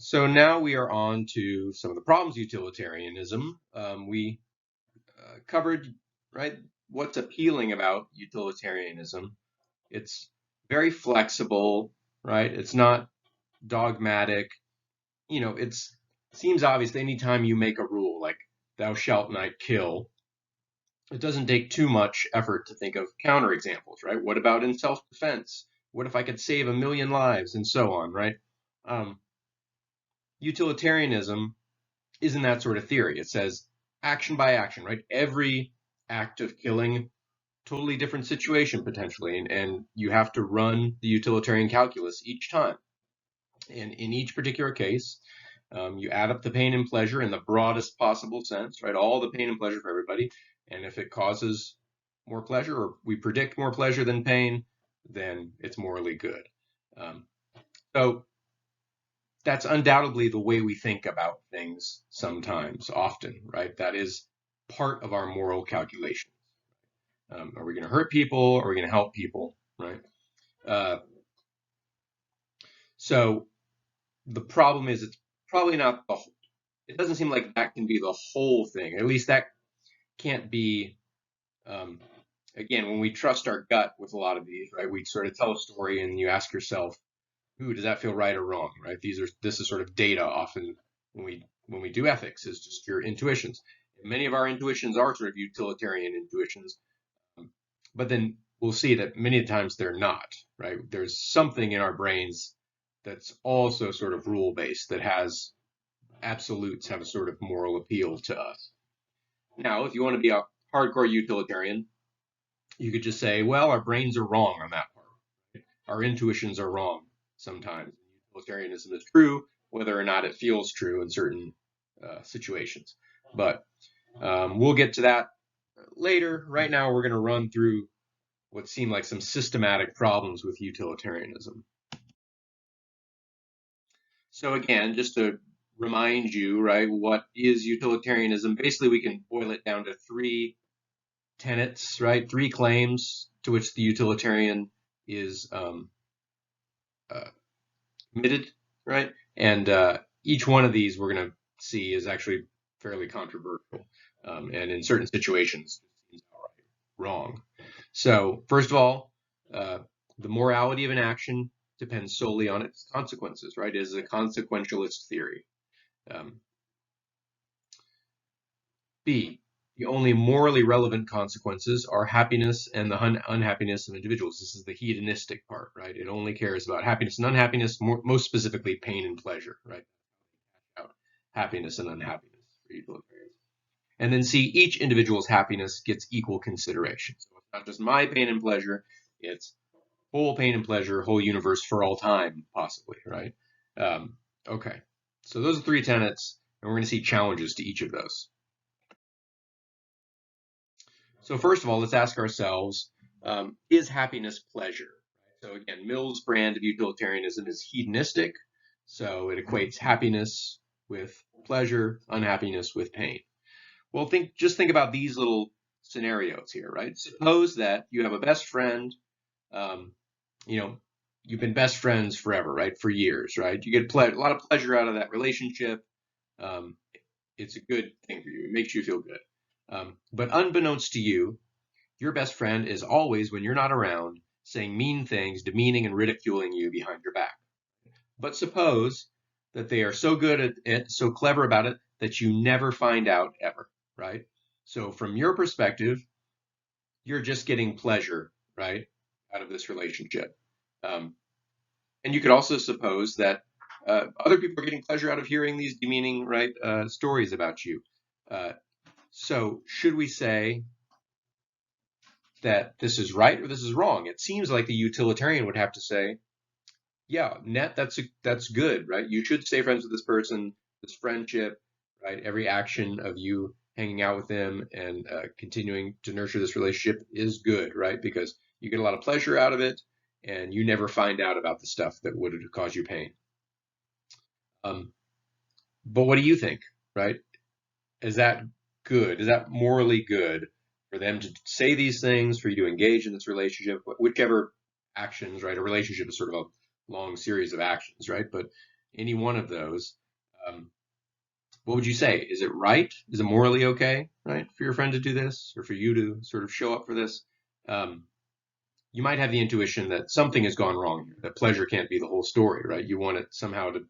So now we are on to some of the problems of utilitarianism. We covered, right, what's appealing about utilitarianism. It's very flexible, right? It's not dogmatic. It seems obvious that anytime you make a rule like thou shalt not kill, it doesn't take too much effort to think of counterexamples, right? What about in self-defense? What if I could save a million lives and so on, right? Um, Utilitarianism isn't that sort of theory. It says action by action, right? Every act of killing, totally different situation potentially, and you have to run the utilitarian calculus each time. And in each particular case, you add up the pain and pleasure in the broadest possible sense, right? All the pain and pleasure for everybody. And if it causes more pleasure, or we predict more pleasure than pain, then it's morally good. So that's undoubtedly the way we think about things sometimes, often, right? That is part of our moral calculation. Are we going to hurt people? Are we going to help people, right? Uh, so the problem is it's probably not the whole, it doesn't seem like that can be the whole thing. At least that can't be, um, again, when we trust our gut with a lot of these, right? We sort of tell a story and you ask yourself, ooh, does that feel right or wrong, right? This is sort of data often when we do ethics is just your intuitions. And many of our intuitions are sort of utilitarian intuitions, but then we'll see that many times they're not, right? There's something in our brains that's also sort of rule based that has absolutes have a sort of moral appeal to us. Now, if you want to be a hardcore utilitarian, you could just say, well, our brains are wrong on that part. Our intuitions are wrong sometimes. Utilitarianism is true, whether or not it feels true in certain situations. But we'll get to that later. Right now, we're going to run through what seem like some systematic problems with utilitarianism. So again, just to remind you, right, what is utilitarianism? Basically, we can boil it down to three tenets, right? Three claims to which the utilitarian is committed, right? And each one of these we're going to see is actually fairly controversial, and in certain situations, seems outright wrong. So first of all, the morality of an action depends solely on its consequences, right? It is a consequentialist theory. B, the only morally relevant consequences are happiness and the unhappiness of individuals. This is the hedonistic part, right? It only cares about happiness and unhappiness, most specifically pain and pleasure, right? Happiness and unhappiness for utilitarians. And then C, each individual's happiness gets equal consideration. So it's not just my pain and pleasure, it's whole pain and pleasure, whole universe for all time, possibly, right? Okay, so those are three tenets, and we're going to see challenges to each of those. So first of all, let's ask ourselves, is happiness pleasure? So again, Mill's brand of utilitarianism is hedonistic. So it equates happiness with pleasure, unhappiness with pain. Well, just think about these little scenarios here, right? Suppose that you have a best friend, you've been best friends forever, right? For years, right? You get a lot of pleasure out of that relationship. Um, it's a good thing for you. It makes you feel good. But unbeknownst to you, your best friend is always, when you're not around, saying mean things, demeaning and ridiculing you behind your back. But suppose that they are so good at it, so clever about it, that you never find out ever, right? So from your perspective, you're just getting pleasure, right, out of this relationship. And you could also suppose that other people are getting pleasure out of hearing these demeaning, right, stories about you. So should we say that this is right or this is wrong? It seems like the utilitarian would have to say, yeah, that's good, right? You should stay friends with this person, this friendship, right? Every action of you hanging out with them and continuing to nurture this relationship is good, right? Because you get a lot of pleasure out of it, and you never find out about the stuff that would cause you pain. But what do you think, right? Is that good? Is that morally good for them to say these things, for you to engage in this relationship, whichever actions, right? A relationship is sort of a long series of actions, right? But any one of those, um, what would you say? Is it right? Is it morally okay, right, for your friend to do this or for you to sort of show up for this? Um, you might have the intuition that something has gone wrong here, that pleasure can't be the whole story, right? You want it somehow to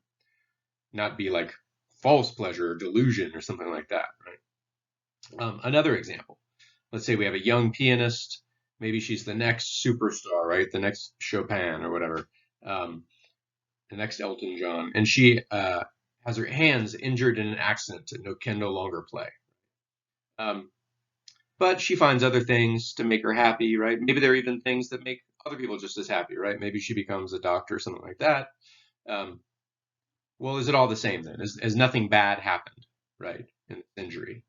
not be like false pleasure or delusion or something like that, right? Another example, let's say we have a young pianist. Maybe she's the next superstar, right? The next Chopin or whatever, the next Elton John, and she has her hands injured in an accident and can no longer play. Um, but she finds other things to make her happy, right? Maybe there are even things that make other people just as happy, right? Maybe she becomes a doctor or something like that. Um, well, is it all the same then? Has nothing bad happened, right, in this injury?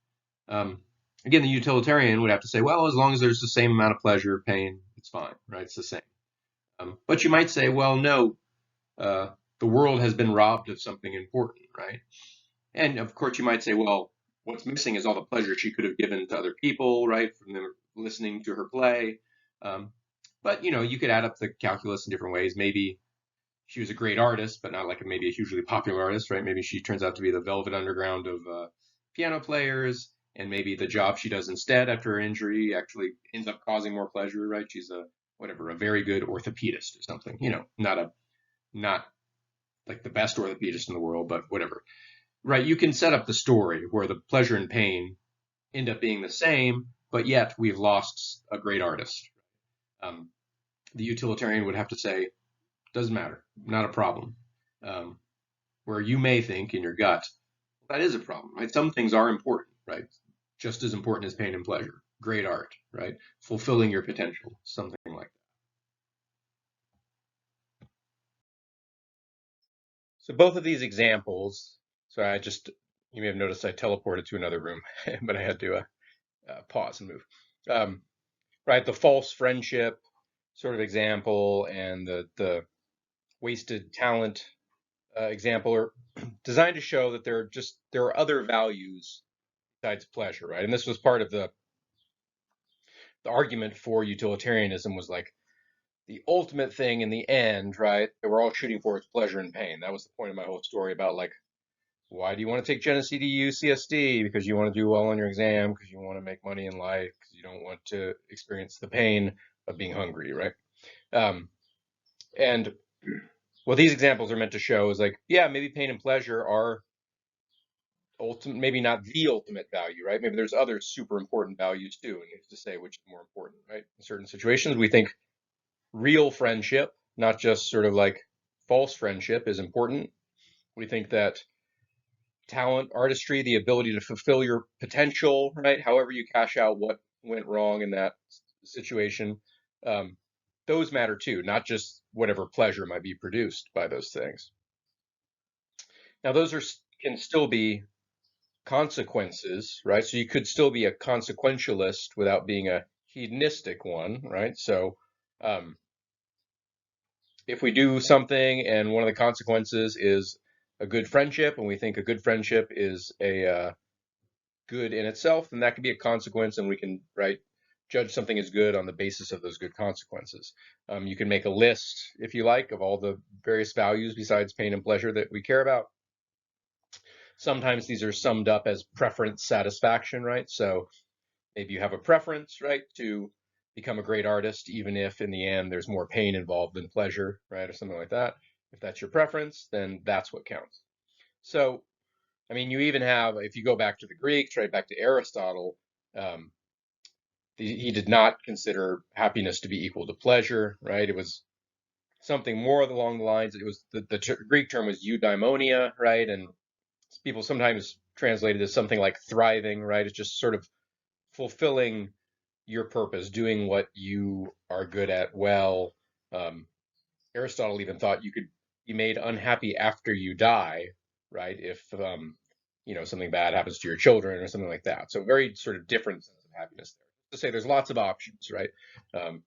Um, Again, the utilitarian would have to say, well, as long as there's the same amount of pleasure, pain, it's fine, right? It's the same. But you might say, well, no, uh, the world has been robbed of something important, right? And of course, you might say, well, what's missing is all the pleasure she could have given to other people, right, from them listening to her play. Um, but you could add up the calculus in different ways. Maybe she was a great artist, but not like maybe a hugely popular artist, right? Maybe she turns out to be the Velvet Underground of piano players, and maybe the job she does instead after her injury actually ends up causing more pleasure, right? She's a whatever, a very good orthopedist or something. Not like the best orthopedist in the world, but whatever. Right, you can set up the story where the pleasure and pain end up being the same, but yet we've lost a great artist. Um, the utilitarian would have to say, doesn't matter, not a problem. Um, where you may think in your gut, that is a problem, right? Some things are important, right? Just as important as pain and pleasure. Great art, right? Fulfilling your potential, something like that. So both of these examples, so you may have noticed I teleported to another room, but I had to pause and move. Um, right, the false friendship sort of example and the wasted talent example are designed to show that there are other values besides pleasure, right? And this was part of the argument for utilitarianism was like the ultimate thing in the end, right? That we're all shooting for is pleasure and pain. That was the point of my whole story about like why do you want to take Gen C D CSD? Because you want to do well on your exam, because you want to make money in life, because you don't want to experience the pain of being hungry, right? Um, and what these examples are meant to show is like, yeah, maybe pain and pleasure are ultimate, maybe not the ultimate value, right? Maybe there's other super important values too, and you have to say which is more important, right? In certain situations, we think real friendship, not just sort of like false friendship, is important. We think that talent, artistry, the ability to fulfill your potential, right? However you cash out what went wrong in that situation, um, those matter too, not just whatever pleasure might be produced by those things. Now, those can still be consequences, right? So you could still be a consequentialist without being a hedonistic one, right? So um, if we do something and one of the consequences is a good friendship, and we think a good friendship is a good in itself, then that can be a consequence, and we can judge something as good on the basis of those good consequences. You can make a list, if you like, of all the various values besides pain and pleasure that we care about. Sometimes these are summed up as preference satisfaction, right? So maybe you have a preference, right, to become a great artist, even if in the end there's more pain involved than pleasure, right, or something like that. If that's your preference, then that's what counts. So, I mean, you even have, if you go back to the Greeks, right, back to Aristotle, um, he did not consider happiness to be equal to pleasure, right? It was something more along the lines. It was the Greek term was eudaimonia, right? And people sometimes translate it as something like thriving, right? It's just sort of fulfilling your purpose, doing what you are good at well. Um, Aristotle even thought you could be made unhappy after you die, right? If something bad happens to your children or something like that. So very sort of different sense of happiness there. To say there's lots of options, right? Um,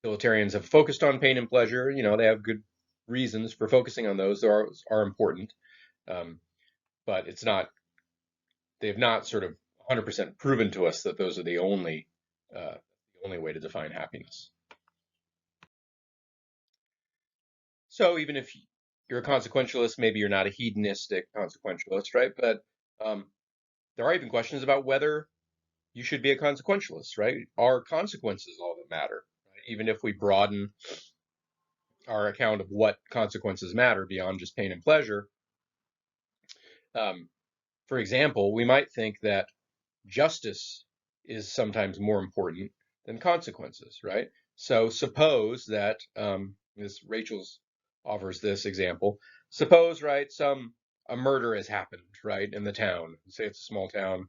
Utilitarians have focused on pain and pleasure. They have good reasons for focusing on those. Are important, um, but they have not sort of 100% proven to us that those are the only way to define happiness. So even if you're a consequentialist, maybe you're not a hedonistic consequentialist, right? But um, there are even questions about whether you should be a consequentialist, right? Are consequences all that matter? Right? Even if we broaden our account of what consequences matter beyond just pain and pleasure, um, for example, we might think that justice is sometimes more important than consequences, right? So suppose that this Rachel's offers this example. Suppose, right, some a murder has happened, right, in the town. Say it's a small town,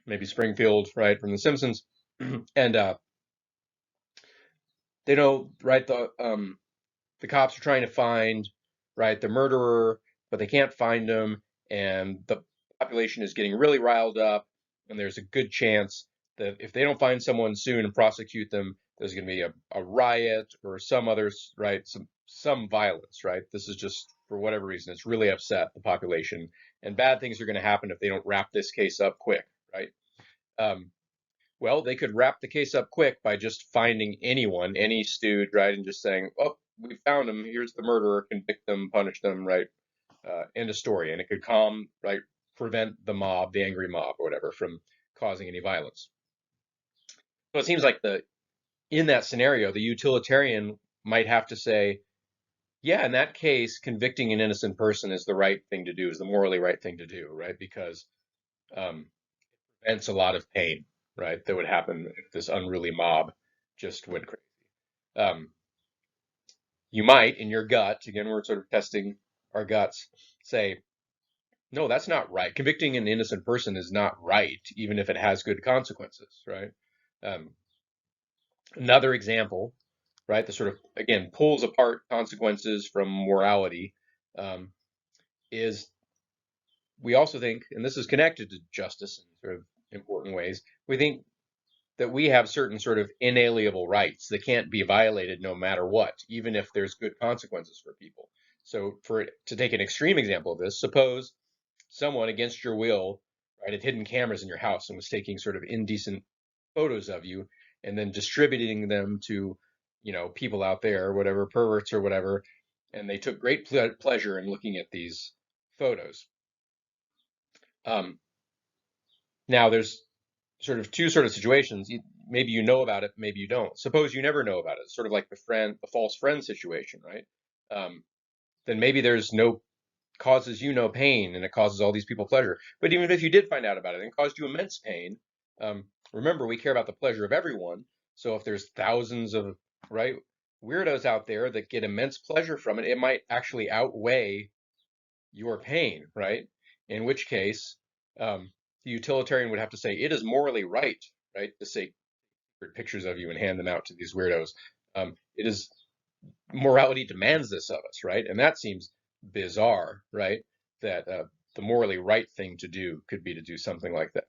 maybe Springfield, right, from The Simpsons, and they know, right, the cops are trying to find, right, the murderer, but they can't find him, and the population is getting really riled up, and there's a good chance that if they don't find someone soon and prosecute them, there's going to be a riot or some others, right, some violence, right? This is just for whatever reason, it's really upset the population, and bad things are going to happen if they don't wrap this case up quick, right? Um, well, they could wrap the case up quick by just finding anyone, any stooge, right, and just saying, "Oh, we found him. Here's the murderer. Convict them, punish them, right? End of story." And it could calm, right, prevent the mob, the angry mob, or whatever, from causing any violence. So it seems like the in that scenario, the utilitarian might have to say, "Yeah, in that case, convicting an innocent person is the right thing to do, is the morally right thing to do, right? Because um, prevents a lot of pain, right, that would happen if this unruly mob just went crazy." Um, you might, in your gut, again, we're sort of testing our guts, say, no, that's not right. Convicting an innocent person is not right, even if it has good consequences, right? Um, another example, right, that sort of, again, pulls apart consequences from morality um, is we also think, and this is connected to justice in sort of important ways, we think that we have certain sort of inalienable rights that can't be violated no matter what, even if there's good consequences for people. So, to take an extreme example of this, suppose someone against your will, right, had hidden cameras in your house and was taking sort of indecent photos of you and then distributing them to, people out there, whatever, perverts or whatever, and they took great pleasure in looking at these photos. Um, now, there's sort of two sort of situations. Maybe you know about it, maybe you don't. Suppose you never know about it. It's sort of like the false friend situation, right? Um, then maybe there's no causes you no pain and it causes all these people pleasure. But even if you did find out about it and it caused you immense pain, remember we care about the pleasure of everyone. So if there's thousands of right weirdos out there that get immense pleasure from it, it might actually outweigh your pain, right? In which case, the utilitarian would have to say it is morally right, right, to say pictures of you and hand them out to these weirdos. It is morality demands this of us, right? And that seems bizarre, right? That the morally right thing to do could be to do something like that.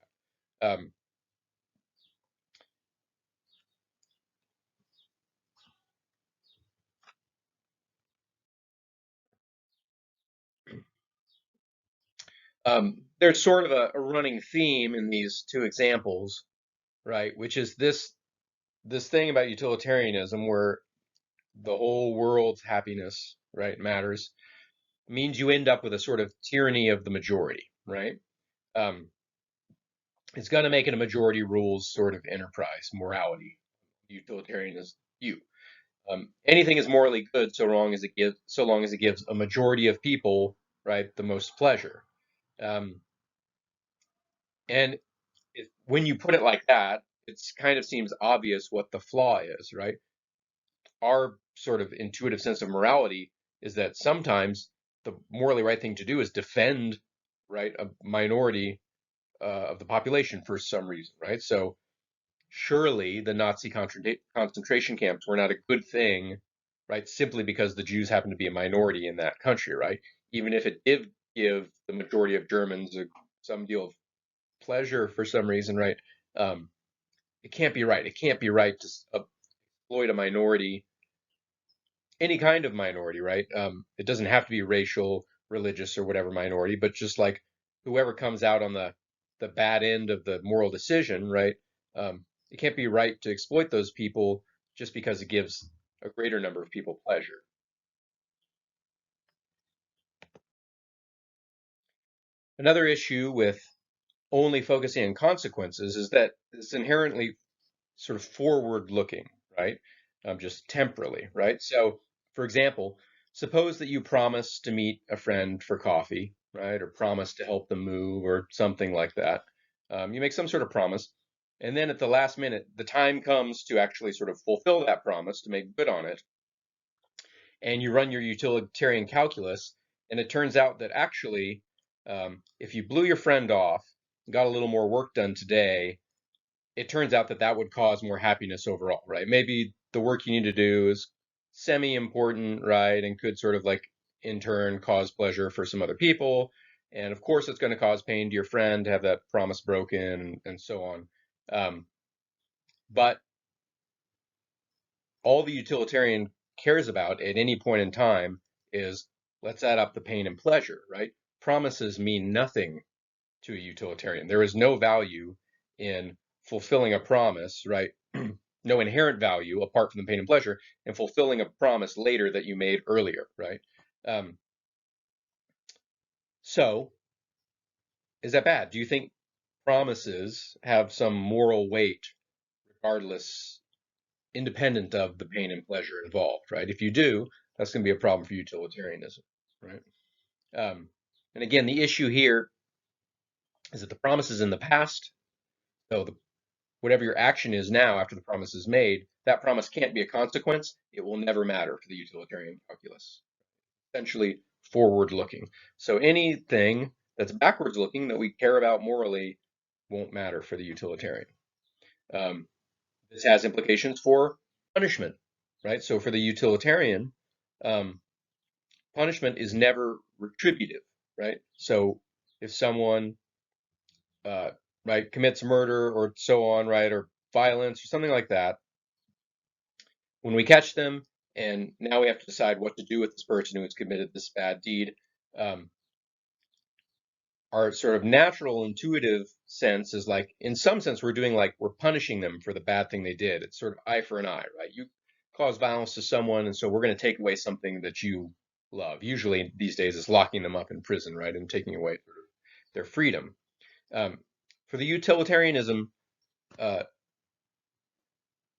Um, there's sort of a running theme in these two examples, right? Which is this thing about utilitarianism where the whole world's happiness, right, matters, means you end up with a sort of tyranny of the majority, right? Um, it's going to make it a majority rules sort of enterprise, morality, utilitarianism view. Anything is morally good so long as it gives a majority of people, right, the most pleasure. Um, and when you put it like that, it kind of seems obvious what the flaw is, right? Our sort of intuitive sense of morality is that sometimes the morally right thing to do is defend, right, a minority of the population for some reason, right? So surely the Nazi concentration camps were not a good thing, right? Simply because the Jews happen to be a minority in that country, right? Even if it did give the majority of Germans some deal of pleasure for some reason, right? Um, it can't be right. It can't be right to exploit a minority, any kind of minority, right? It doesn't have to be racial, religious, or whatever minority, but just like whoever comes out on the bad end of the moral decision, right? It can't be right to exploit those people just because it gives a greater number of people pleasure. Another issue with only focusing on consequences is that it's inherently sort of forward looking, right? Just temporally, right? So, for example, suppose that you promise to meet a friend for coffee, right? Or promise to help them move or something like that. You make some sort of promise. And then at the last minute, the time comes to actually sort of fulfill that promise, to make good on it. And you run your utilitarian calculus. And it turns out that actually, if you blew your friend off, got a little more work done today, it turns out that that would cause more happiness overall, right? Maybe the work you need to do is semi-important, right? And could sort of like in turn cause pleasure for some other people. And of course, it's going to cause pain to your friend to have that promise broken and so on. Um, but all the utilitarian cares about at any point in time is let's add up the pain and pleasure, right? Promises mean nothing to a utilitarian. There is no value in fulfilling a promise, right? No inherent value apart from the pain and pleasure in fulfilling a promise later that you made earlier, right? Um, so, is that bad? Do you think promises have some moral weight, regardless, independent of the pain and pleasure involved, right? If you do, that's going to be a problem for utilitarianism, right? Um, and again, the issue here is that the promise is in the past, so whatever your action is now after the promise is made, that promise can't be a consequence. It will never matter for the utilitarian calculus. Essentially forward looking. So anything that's backwards looking that we care about morally won't matter for the utilitarian. Um, this has implications for punishment, right? So for the utilitarian, um, punishment is never retributive, right? So if someone, uh, right, commits murder or so on, right, or violence or something like that, when we catch them and now we have to decide what to do with this person who has committed this bad deed, um, our sort of natural intuitive sense is like, in some sense, we're doing like we're punishing them for the bad thing they did. It's sort of eye for an eye, right? You cause violence to someone, and so we're going to take away something that you love. Usually these days, it's locking them up in prison, right, and taking away sort of their freedom. Um, for the utilitarianism, uh,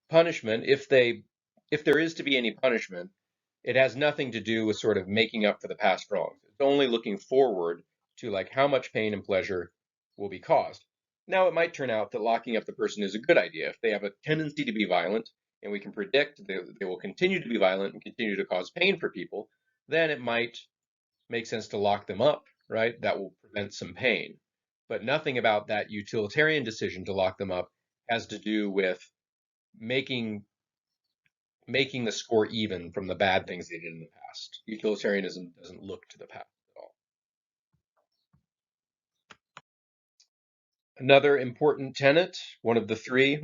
punishment, if there is to be any punishment, it has nothing to do with sort of making up for the past wrongs. It's only looking forward to like how much pain and pleasure will be caused. Now, it might turn out that locking up the person is a good idea. If they have a tendency to be violent and we can predict they will continue to be violent and continue to cause pain for people, then it might make sense to lock them up, right? That will prevent some pain. But nothing about that utilitarian decision to lock them up has to do with making making the score even from the bad things they did in the past. Utilitarianism doesn't look to the past at all. Another important tenet, one of the three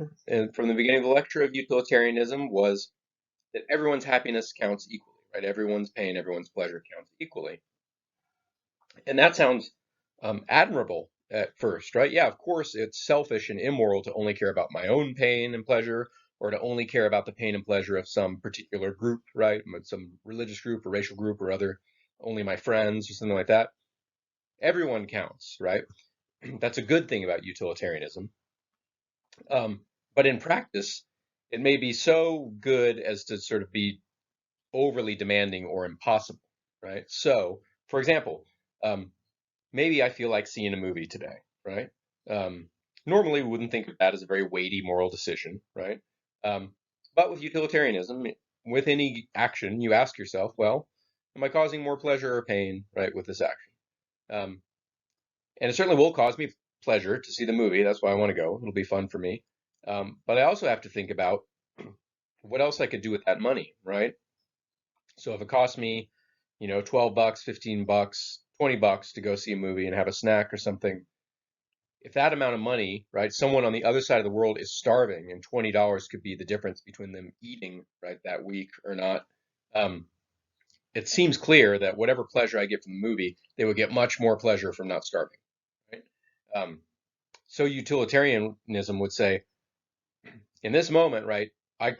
from the beginning of the lecture of utilitarianism, was that everyone's happiness counts equally, right? Everyone's pain, everyone's pleasure counts equally. And that sounds admirable at first, right? Yeah, of course, it's selfish and immoral to only care about my own pain and pleasure, or to only care about the pain and pleasure of some particular group, right? Some religious group or racial group or other, only my friends or something like that. Everyone counts, right? That's a good thing about utilitarianism. Um, but in practice, it may be so good as to sort of be overly demanding or impossible, right? So, for example, um, maybe I feel like seeing a movie today, right? Um, normally, we wouldn't think of that as a very weighty moral decision, right? Um, but with utilitarianism, with any action, you ask yourself, well, am I causing more pleasure or pain, right, with this action? Um, and it certainly will cause me pleasure to see the movie. That's why I want to go. It'll be fun for me. But I also have to think about what else I could do with that money, right? So if it costs me, 12 bucks, 15 bucks, 20 bucks to go see a movie and have a snack or something, if that amount of money, right, someone on the other side of the world is starving and $20 could be the difference between them eating, right, that week or not, um, it seems clear that whatever pleasure I get from the movie, they would get much more pleasure from not starving, right? Um, so utilitarianism would say, in this moment, right, I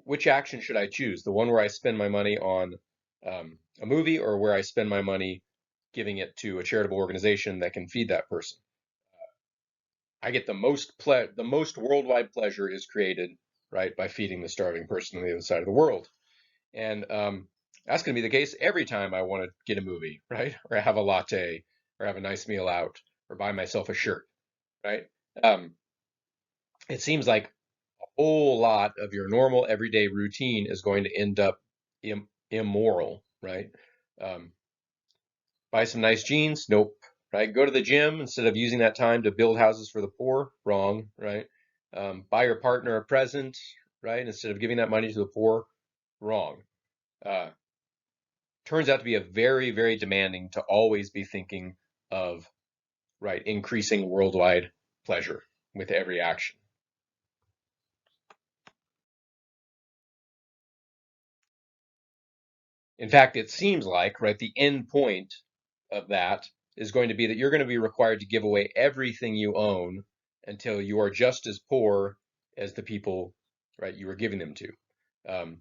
which action should I choose? The one where I spend my money on a movie or where I spend my money giving it to a charitable organization that can feed that person. I get the most worldwide pleasure is created, right, by feeding the starving person on the other side of the world. And that's going to be the case every time I want to get a movie, right? Or have a latte, or have a nice meal out, or buy myself a shirt, right? Um, it seems like a whole lot of your normal everyday routine is going to end up immoral, right? Um, buy some nice jeans, nope, right? Go to the gym instead of using that time to build houses for the poor, wrong, right? Buy your partner a present, right? Instead of giving that money to the poor, wrong. Uh, Turns out to be a very, very demanding to always be thinking of, right, increasing worldwide pleasure with every action. In fact, it seems like, right, the end point of that is going to be that you're going to be required to give away everything you own until you are just as poor as the people, right, you were giving them to. Um,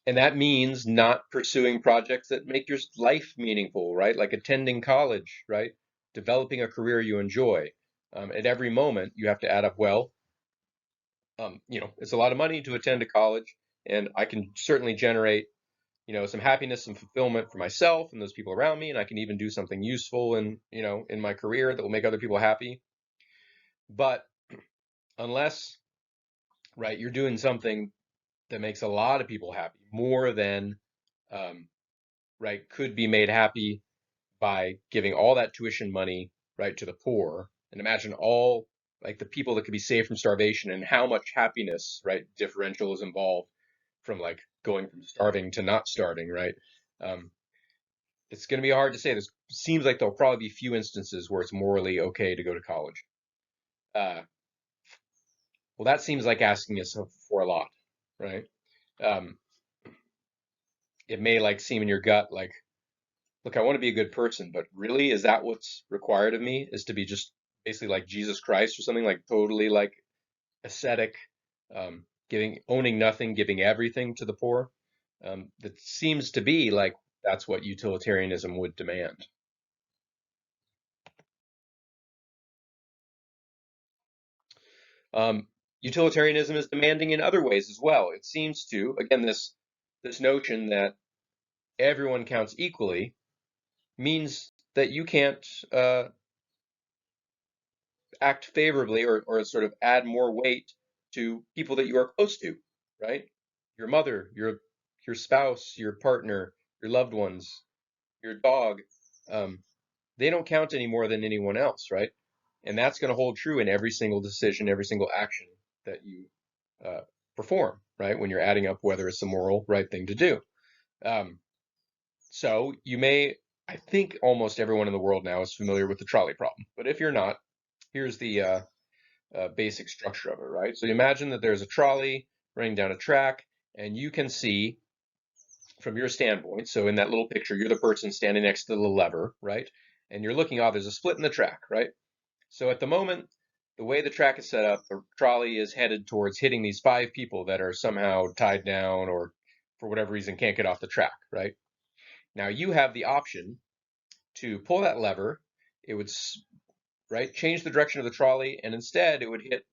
and that means not pursuing projects that make your life meaningful, right? Like attending college, right? Developing a career you enjoy. At every moment, you have to add up, well, it's a lot of money to attend a college, and I can certainly generate, some happiness and fulfillment for myself and those people around me, and I can even do something useful in my career that will make other people happy. But unless, right, you're doing something that makes a lot of people happy, more than, um, right, could be made happy by giving all that tuition money, right, to the poor, and imagine all like the people that could be saved from starvation and how much happiness, right, differential is involved from like going from starving to not starving, right? Um, it's going to be hard to say. This seems like there'll probably be few instances where it's morally okay to go to college. Uh, well, that seems like asking us for a lot, right? Um, it may like seem in your gut like, look, I want to be a good person, but really, is that what's required of me? Is to be just basically like Jesus Christ or something like totally like ascetic, owning nothing, giving everything to the poor? That seems to be like that's what utilitarianism would demand. Um, Utilitarianism is demanding in other ways as well. It seems to, again, this notion that everyone counts equally means that you can't act favorably or sort of add more weight to people that you are close to, right? Your mother, your spouse, your partner, your loved ones, your dog. Um, they don't count any more than anyone else, right? And that's going to hold true in every single decision, every single action that you uh, perform, right? When you're adding up whether it's the moral right thing to do. Um, so you may, I think almost everyone in the world now is familiar with the trolley problem. But if you're not, here's the basic structure of it, right? So you imagine that there's a trolley running down a track, and you can see from your standpoint. So in that little picture, you're the person standing next to the lever, right? And you're looking, there's a split in the track, right? So at the moment, the way the track is set up, the trolley is headed towards hitting these five people that are somehow tied down or for whatever reason can't get off the track, right? Now you have the option to pull that lever. It would, right, change the direction of the trolley, and instead it would hit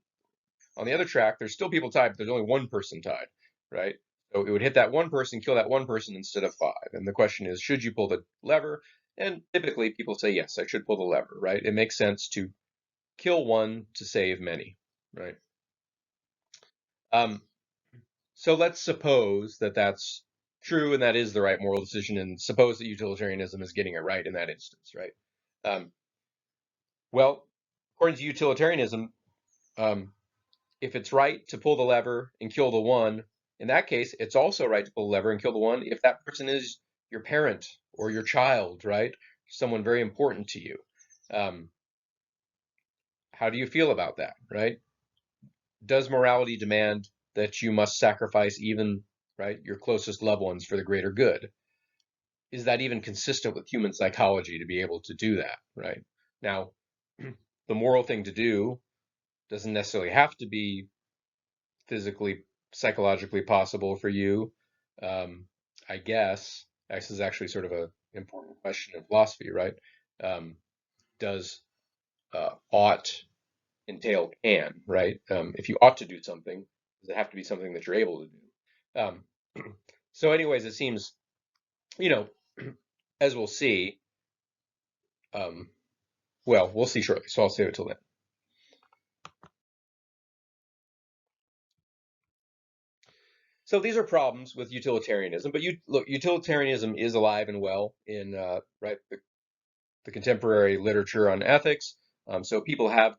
on the other track. There's still people tied, but there's only one person tied, right? So it would hit that one person, kill that one person instead of five. And the question is, should you pull the lever? And typically people say, yes, I should pull the lever, right? It makes sense to kill one to save many, right? Um, so let's suppose that that's true and that is the right moral decision, and suppose that utilitarianism is getting it right in that instance, right? Um, well, according to utilitarianism, um, if it's right to pull the lever and kill the one, in that case, it's also right to pull the lever and kill the one if that person is your parent or your child, right? Someone very important to you. Um, how do you feel about that, right? Does morality demand that you must sacrifice even, right, your closest loved ones for the greater good? Is that even consistent with human psychology to be able to do that, right? Now, the moral thing to do doesn't necessarily have to be physically, psychologically possible for you, um, I guess. This is actually sort of a important question in philosophy, right? Um, does ought entail can, right? If you ought to do something, does it have to be something that you're able to do? So, anyways, it seems, you know, as we'll see, um, well, we'll see shortly. So I'll save it till then. So these are problems with utilitarianism, but look, utilitarianism is alive and well in right the contemporary literature on ethics. So people have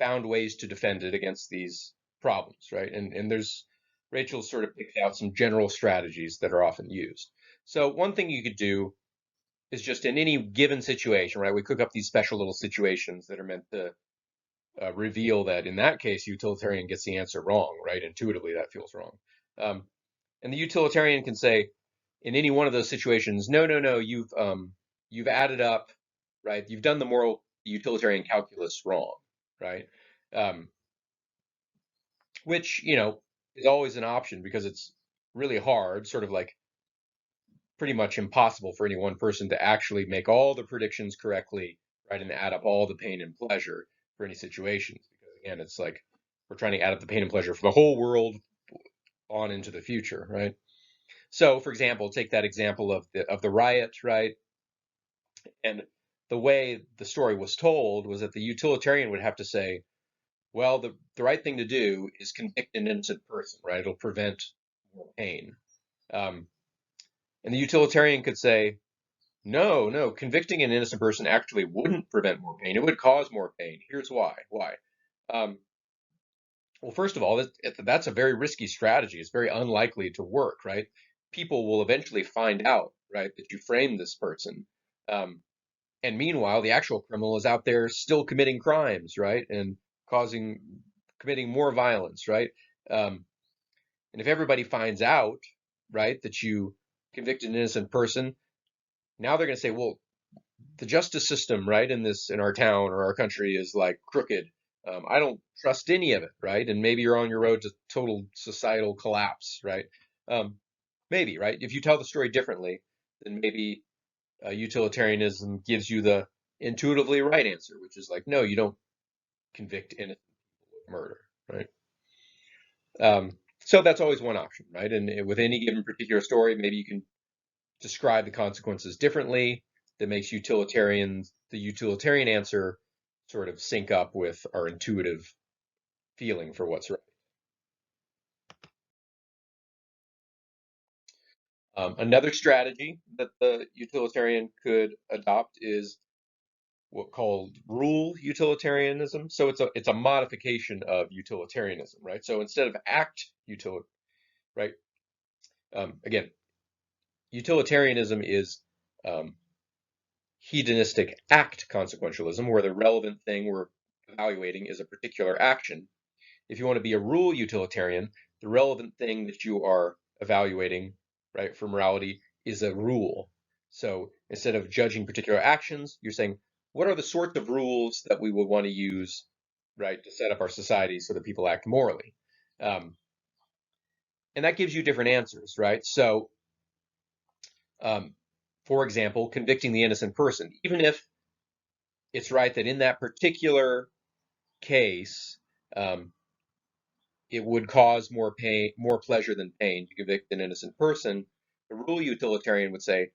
found ways to defend it against these problems, right? And there's Rachel sort of picked out some general strategies that are often used. So one thing you could do is just in any given situation, right? We cook up these special little situations that are meant to reveal that in that case, utilitarian gets the answer wrong, right? Intuitively, that feels wrong. Um, and the utilitarian can say, in any one of those situations, no, no, no, you've added up, right? You've done the moral utilitarian calculus wrong, right? Um, which is always an option because it's really hard, sort of like pretty much impossible for any one person to actually make all the predictions correctly, right, and add up all the pain and pleasure for any situations. Because again, it's like we're trying to add up the pain and pleasure for the whole world on into the future, right? So, for example, take that example of the riot, right? And the way the story was told was that the utilitarian would have to say, well, the right thing to do is convict an innocent person, right? It'll prevent more pain. Um, and the utilitarian could say, no, no, convicting an innocent person actually wouldn't prevent more pain. It would cause more pain. Here's why. Why? Um, well, first of all, that's a very risky strategy. It's very unlikely to work, right? People will eventually find out, right, that you framed this person. Um, and meanwhile, the actual criminal is out there still committing crimes, right? And committing more violence, right? Um, and if everybody finds out, right, that you convicted an innocent person, now they're going to say, well, the justice system, right, in our town or our country is like crooked. I don't trust any of it, right? And maybe you're on your road to total societal collapse, right? Um, maybe, right? If you tell the story differently, then maybe utilitarianism gives you the intuitively right answer, which is like, no, you don't convict innocent people of murder, right? So that's always one option, right? And with any given particular story, maybe you can describe the consequences differently that makes the utilitarian answer sort of sync up with our intuitive feeling for what's right. Another strategy that the utilitarian could adopt is what called rule utilitarianism. So it's a modification of utilitarianism, right? So instead of act utility, right? Again, utilitarianism is um, hedonistic act consequentialism, where the relevant thing we're evaluating is a particular action. If you want to be a rule utilitarian, the relevant thing that you are evaluating, right, for morality is a rule. So instead of judging particular actions, you're saying, what are the sorts of rules that we would want to use, right, to set up our society so that people act morally? Um, and that gives you different answers, right? So, um, for example, convicting the innocent person, even if it's right that in that particular case, um, it would cause more pain, more pleasure than pain to convict an innocent person. The rule utilitarian would say,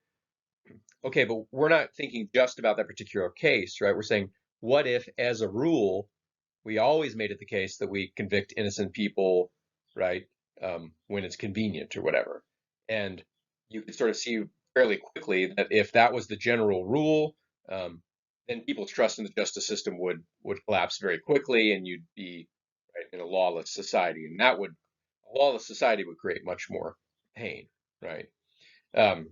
okay, but we're not thinking just about that particular case, right? We're saying, what if, as a rule, we always made it the case that we convict innocent people, right, when it's convenient or whatever? And you could sort of see fairly quickly that if that was the general rule, um, then people's trust in the justice system would collapse very quickly, and you'd be right in a lawless society, and a lawless society would create much more pain, right? Um,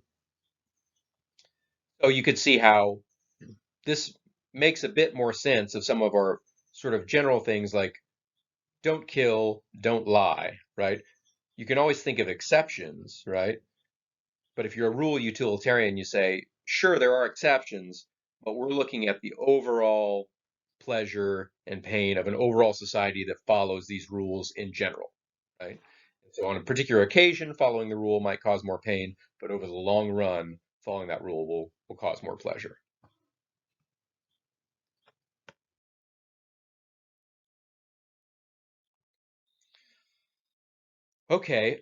so you could see how this makes a bit more sense of some of our sort of general things like don't kill, don't lie, right? You can always think of exceptions, right? But if you're a rule utilitarian, you say, sure, there are exceptions, but we're looking at the overall pleasure and pain of an overall society that follows these rules in general, right? So on a particular occasion, following the rule might cause more pain, but over the long run, following that rule will cause more pleasure. Okay,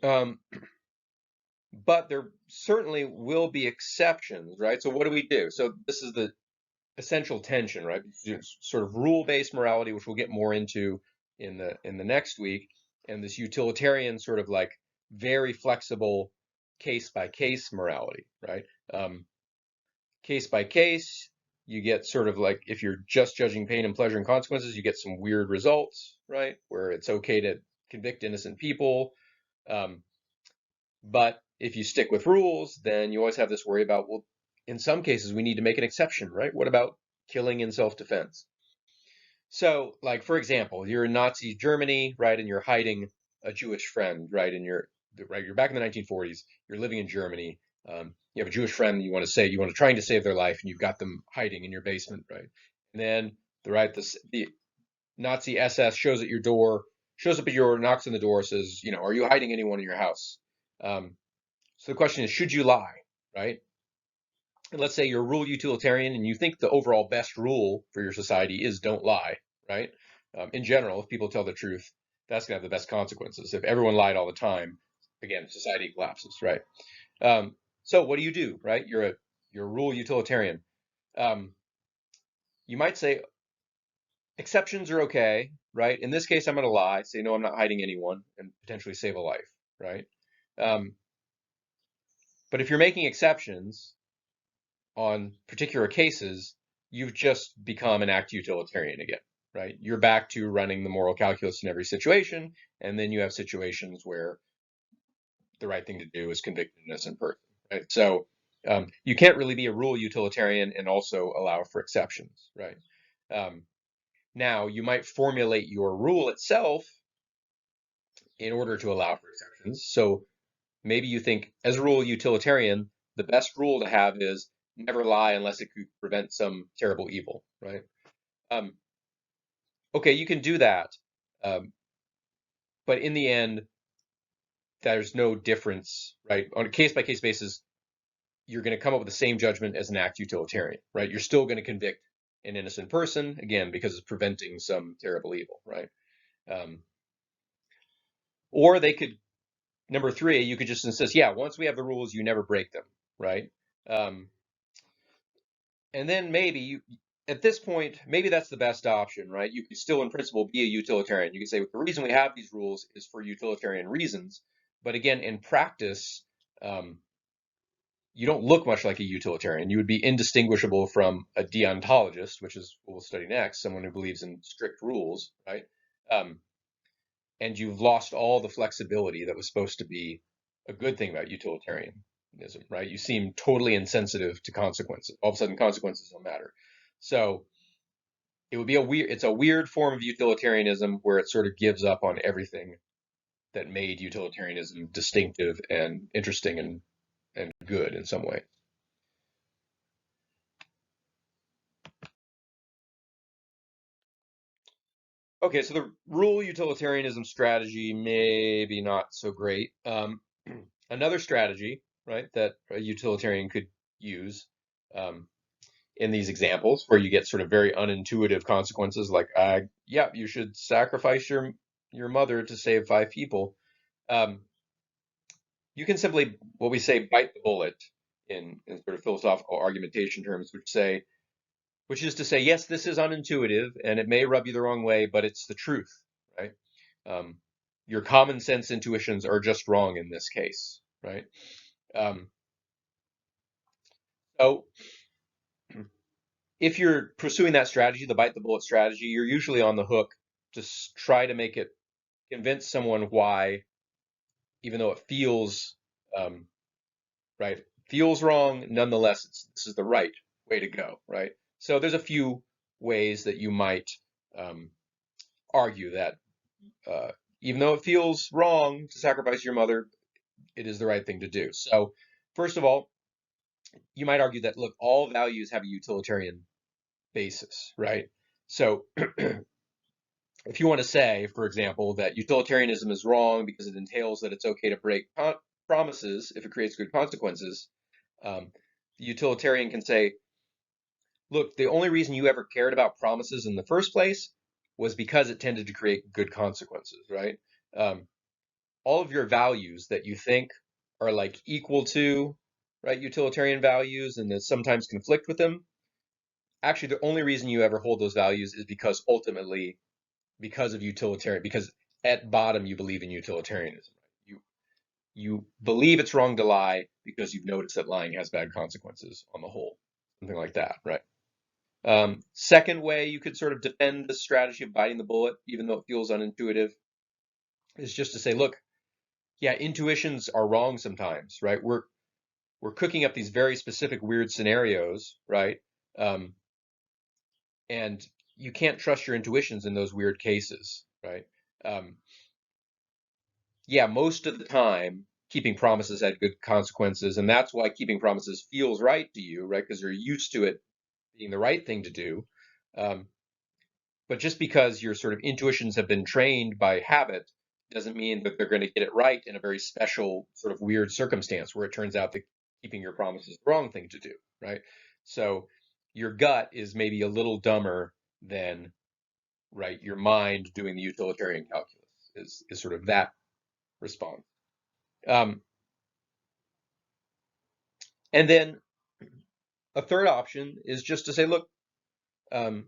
but there certainly will be exceptions, right? So what do we do? So this is the essential tension, right? Sort of rule-based morality, which we'll get more into in the next week, and this utilitarian sort of like very flexible case-by-case morality, right? Case by case, you get sort of like if you're just judging pain and pleasure and consequences, you get some weird results, right? Where it's okay to convict innocent people. Um, but if you stick with rules, then you always have this worry about, well, in some cases, we need to make an exception, right? What about killing in self-defense? So, like, for example, you're in Nazi Germany, right? And you're hiding a Jewish friend, right? And you're back in the 1940s, you're living in Germany. You have a Jewish friend you want to trying to save their life, and you've got them hiding in your basement, right? And then the Nazi SS shows up at your door, knocks on the door, says, are you hiding anyone in your house? Um, so the question is, should you lie, right? And let's say you're a rule utilitarian and you think the overall best rule for your society is don't lie, right? In general, if people tell the truth, that's going to have the best consequences. If everyone lied all the time, again, society collapses, right? So what do, right? You're a rule utilitarian. Um, you might say exceptions are okay, right? In this case, I'm going to lie, say no, I'm not hiding anyone, and potentially save a life, right? Um, but if you're making exceptions, on particular cases, you've just become an act utilitarian again, right? You're back to running the moral calculus in every situation, and then you have situations where the right thing to do is convict an innocent person, right? So you can't really be a rule utilitarian and also allow for exceptions, right? Um, Now, you might formulate your rule itself in order to allow for exceptions. So maybe you think, as a rule utilitarian, the best rule to have is never lie unless it could prevent some terrible evil, right? Um, okay, you can do that, um, but in the end, there's no difference, right? On a case by case basis, you're going to come up with the same judgment as an act utilitarian, right? You're still going to convict an innocent person, again, because it's preventing some terrible evil, right? Um, or they could, number three, you could just insist, yeah, once we have the rules, you never break them, right? Um, And then at this point, maybe that's the best option, right? You could still, in principle, be a utilitarian. You could say, the reason we have these rules is for utilitarian reasons. But again, in practice, um, you don't look much like a utilitarian. You would be indistinguishable from a deontologist, which is what we'll study next, someone who believes in strict rules, right? Um, and you've lost all the flexibility that was supposed to be a good thing about utilitarianism, right? You seem totally insensitive to consequences. All of a sudden, consequences don't matter. So it's a weird form of utilitarianism where it sort of gives up on everything that made utilitarianism distinctive and interesting and good in some way. Okay, so the rule utilitarianism strategy maybe not so great. Another strategy, right, that a utilitarian could use um, in these examples where you get sort of very unintuitive consequences like, yeah, you should sacrifice your mother to save 5 people. Um, you can simply, what we say, bite the bullet in sort of philosophical argumentation terms, which is to say, yes, this is unintuitive and it may rub you the wrong way, but it's the truth, right? Um, your common sense intuitions are just wrong in this case, right? Um, so if you're pursuing that strategy, the bite the bullet strategy, you're usually on the hook to try to make it convince someone why, even though it feels um, right, feels wrong, nonetheless, this is the right way to go, right? So there's a few ways that you might um, argue that uh, even though it feels wrong to sacrifice your mother, it is the right thing to do. So first of all, you might argue that, look, all values have a utilitarian basis, right? So if you want to say, for example, that utilitarianism is wrong because it entails that it's okay to break promises if it creates good consequences, the utilitarian can say, look, the only reason you ever cared about promises in the first place was because it tended to create good consequences, right? Um, all of your values that you think are like equal to, right, utilitarian values and that sometimes conflict with them, actually the only reason you ever hold those values is because ultimately because of utilitarian, because at bottom you believe in utilitarianism. You you believe it's wrong to lie because you've noticed that lying has bad consequences on the whole, something like that, right? Second way you could sort of defend the strategy of biting the bullet, even though it feels unintuitive, is just to say, look, yeah, intuitions are wrong sometimes, right? We're cooking up these very specific weird scenarios, right? Um, and you can't trust your intuitions in those weird cases, right? Um, yeah, most of the time, keeping promises had good consequences, and that's why keeping promises feels right to you, right? Because you're used to it being the right thing to do. Um, but just because your sort of intuitions have been trained by habit doesn't mean that they're going to get it right in a very special, sort of weird circumstance where it turns out that keeping your promise is the wrong thing to do, right? So your gut is maybe a little dumber than, right, your mind doing the utilitarian calculus is sort of that response. Um, and then a third option is just to say, look, um,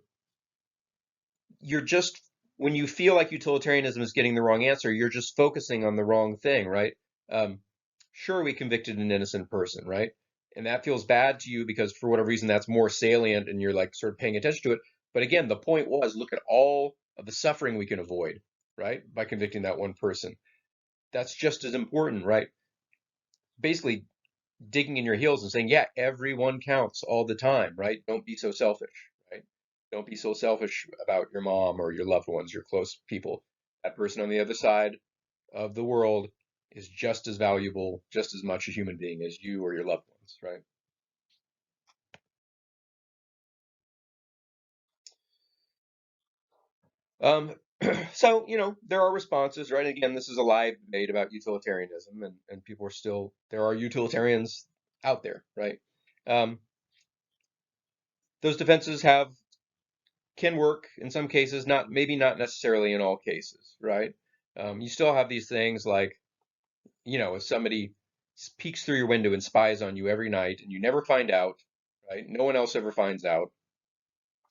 you're just when you feel like utilitarianism is getting the wrong answer, you're just focusing on the wrong thing, right? Um, sure, we convicted an innocent person, right? And that feels bad to you because for whatever reason that's more salient and you're like sort of paying attention to it. But again, the point was look at all of the suffering we can avoid, right? By convicting that one person. That's just as important, right? Basically digging in your heels and saying, yeah, everyone counts all the time, right? Don't be so selfish, right? Don't be so selfish about your mom or your loved ones, your close people. That person on the other side of the world is just as valuable, just as much a human being as you or your loved ones, right? Um, so, there are responses, right? Again, this is a live debate about utilitarianism, and people are still, there are utilitarians out there, right? Um, those defenses have can work in some cases, not maybe not necessarily in all cases, right? You still have these things like, if somebody peeks through your window and spies on you every night and you never find out, right? No one else ever finds out.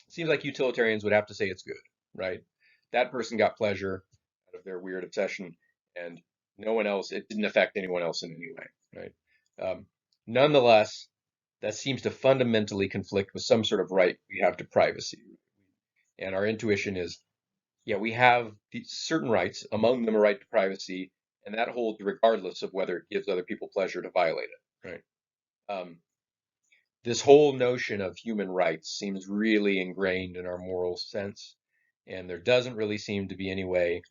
It seems like utilitarians would have to say it's good, right? That person got pleasure out of their weird obsession, and no one else, it didn't affect anyone else in any way, right? Nonetheless, that seems to fundamentally conflict with some sort of right we have to privacy. And our intuition is yeah, we have these certain rights, among them a right to privacy, and that holds regardless of whether it gives other people pleasure to violate it, right? Um, this whole notion of human rights seems really ingrained in our moral sense, and there doesn't really seem to be any way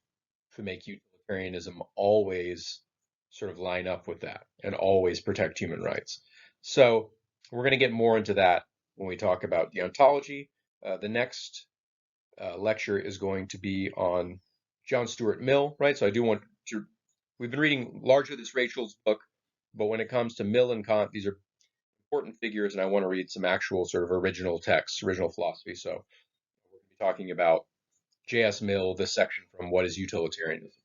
to make utilitarianism always sort of line up with that and always protect human rights. So we're going to get more into that when we talk about the ontology. The next lecture is going to be on John Stuart Mill, right? So I do want to, we've been reading largely this Rachel's book, but when it comes to Mill and Kant, these are important figures, and I want to read some actual sort of original texts, original philosophy. So we're going to be talking about J.S. Mill, this section from What is Utilitarianism?